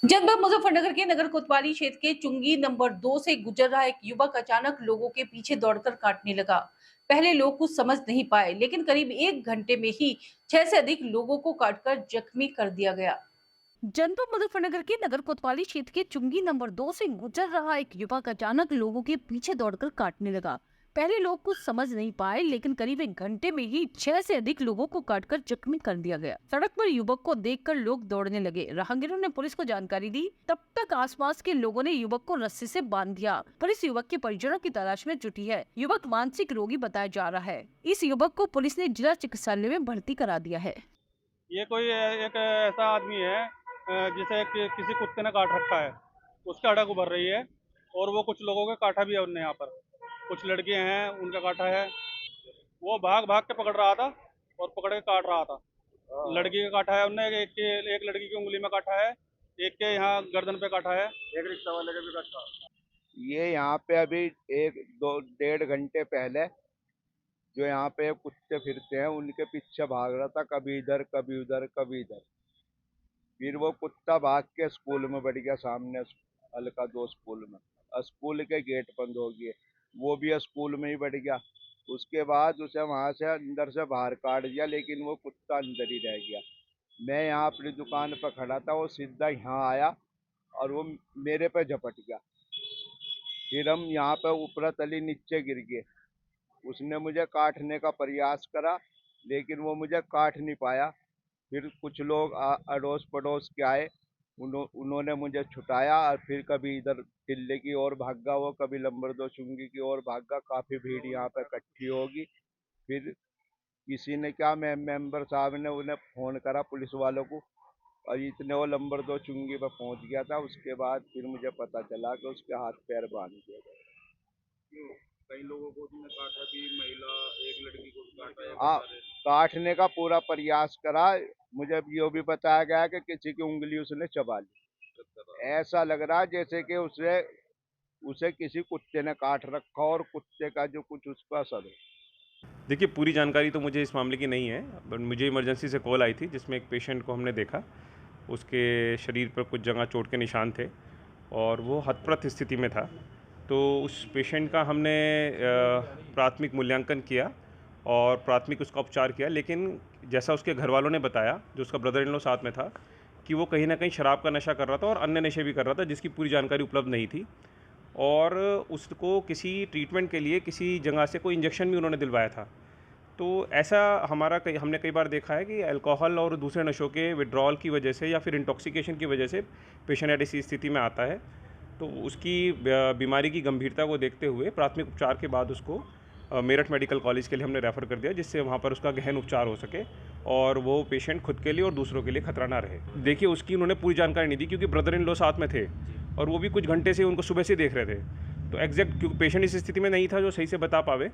जनपद मुजफ्फरनगर के नगर कोतवाली क्षेत्र के चुंगी नंबर 2 से गुजर रहा एक युवक अचानक लोगों के पीछे दौड़कर काटने लगा। पहले लोग कुछ समझ नहीं पाए, लेकिन करीब 1 घंटे में ही 6 से अधिक लोगों को काटकर जख्मी कर दिया गया। जनपद मुजफ्फरनगर के नगर कोतवाली क्षेत्र के चुंगी नंबर 2 से गुजर रहा एक युवक अचानक लोगों के पीछे दौड़कर काटने लगा। पहले लोग कुछ समझ नहीं पाए, लेकिन करीब 1 घंटे में ही 6 से अधिक लोगों को काटकर जख्मी कर दिया गया। सड़क पर युवक को देखकर लोग दौड़ने लगे। राहगीरों ने पुलिस को जानकारी दी। तब तक आसपास के लोगों ने युवक को रस्सी से बांध दिया। पुलिस युवक के परिजनों की तलाश में जुटी है। युवक मानसिक रोगी बताया जा रहा है। इस युवक को पुलिस ने जिला चिकित्सालय में भर्ती करा दिया है। ये कोई एक ऐसा आदमी है जिसे किसी कुत्ते ने काट रखा है। उसकी हड़क उभर रही है और वो कुछ लोगों के काटा भी है उनने। यहाँ पर कुछ लड़कियां हैं, उनका काटा है। वो भाग भाग के पकड़ रहा था और पकड़ के काट रहा था। लड़की का काटा है उनने, एक लड़की की उंगली में काटा है, एक के यहाँ गर्दन पे काटा है, एक रिक्शा वाले के भी काटा। ये यहाँ पे अभी एक दो 1.5 घंटे पहले जो यहाँ पे कुत्ते फिरते हैं उनके पीछे भाग रहा था, कभी इधर कभी उधर कभी इधर। फिर वो कुत्ता भाग के स्कूल में बढ़ गया, सामने अलका 2 स्कूल में। स्कूल के गेट बंद हो गए, वो भी स्कूल में ही बढ़ गया। उसके बाद उसे वहां से अंदर से बाहर काट दिया, लेकिन वो कुत्ता अंदर ही रह गया। मैं यहाँ अपनी दुकान पर खड़ा था, वो सीधा यहाँ आया और वो मेरे पे झपट गया। फिर हम यहाँ पे ऊपर तली नीचे गिर गए। उसने मुझे काटने का प्रयास करा, लेकिन वो मुझे काट नहीं पाया। फिर कुछ लोग अड़ोस पड़ोस के आए, उन्होंने मुझे छुटाया और फिर कभी इधर टिल्ले की ओर भागा, वो कभी नंबर 2 चुंगी की ओर भागा। काफी भीड़ यहाँ पे इकट्ठी होगी। फिर किसी ने क्या, मेंबर साहब ने उन्हें फोन करा पुलिस वालों को, और इतने वो नंबर 2 चुंगी पर पहुंच गया था। उसके बाद फिर मुझे पता चला कि उसके हाथ पैर बांध दिए गए। क्यों? कई लोगों को उसने काटा भी, महिला एक लड़की को भी काटा है, हाँ, काटने का पूरा प्रयास करा। मुझे ये भी बताया गया कि किसी की उंगली उसने चबा ली। ऐसा लग रहा है जैसे कि उसे उसे किसी कुत्ते ने काट रखा और कुत्ते का जो कुछ उस पर असर हो। देखिए, पूरी जानकारी तो मुझे इस मामले की नहीं है, बट मुझे इमरजेंसी से कॉल आई थी जिसमें एक पेशेंट को हमने देखा। उसके शरीर पर कुछ जगह चोट के निशान थे और वो हतप्रत स्थिति में था। तो उस पेशेंट का हमने प्राथमिक मूल्यांकन किया और प्राथमिक उसका उपचार किया, लेकिन जैसा उसके घर वालों ने बताया, जो उसका ब्रदर इन लॉ साथ में था, कि वो कहीं न कहीं शराब का नशा कर रहा था और अन्य नशे भी कर रहा था, जिसकी पूरी जानकारी उपलब्ध नहीं थी। और उसको किसी ट्रीटमेंट के लिए किसी जगह से कोई इंजेक्शन भी उन्होंने दिलवाया था। तो ऐसा हमने कई बार देखा है कि अल्कोहल और दूसरे नशों के विड्रॉल की वजह से या फिर इंटॉक्सिकेशन की वजह से पेशेंट ऐसी स्थिति में आता है। तो उसकी बीमारी की गंभीरता को देखते हुए प्राथमिक उपचार के बाद उसको मेरठ मेडिकल कॉलेज के लिए हमने रेफ़र कर दिया, जिससे वहाँ पर उसका गहन उपचार हो सके और वो पेशेंट खुद के लिए और दूसरों के लिए खतरा ना रहे। देखिए, उसकी उन्होंने पूरी जानकारी नहीं दी, क्योंकि ब्रदर इन लॉ साथ में थे और वो भी कुछ घंटे से उनको सुबह से देख रहे थे। तो एग्जैक्ट, क्योंकि पेशेंट इस स्थिति में नहीं था जो सही से बता पावे,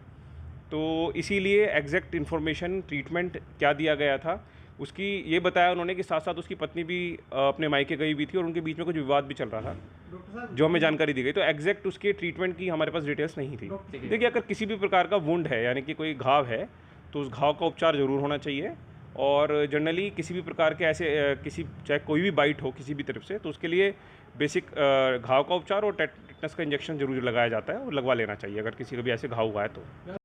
तो इसीलिए एग्जैक्ट इन्फॉर्मेशन ट्रीटमेंट क्या दिया गया था उसकी ये बताया उन्होंने कि साथ साथ उसकी पत्नी भी अपने मायके गई हुई थी और उनके बीच में कुछ विवाद भी चल रहा था, जो हमें जानकारी दी गई। तो एग्जैक्ट उसके ट्रीटमेंट की हमारे पास डिटेल्स नहीं थी। देखिए, अगर किसी भी प्रकार का वुंड है, यानी कि कोई घाव है, तो उस घाव का उपचार ज़रूर होना चाहिए। और जनरली किसी भी प्रकार के ऐसे किसी, चाहे कोई भी बाइट हो किसी भी तरफ से, तो उसके लिए बेसिक घाव का उपचार और टेटनस का इंजेक्शन ज़रूर लगाया जाता है और लगवा लेना चाहिए अगर किसी को भी ऐसे घाव हुआ है तो।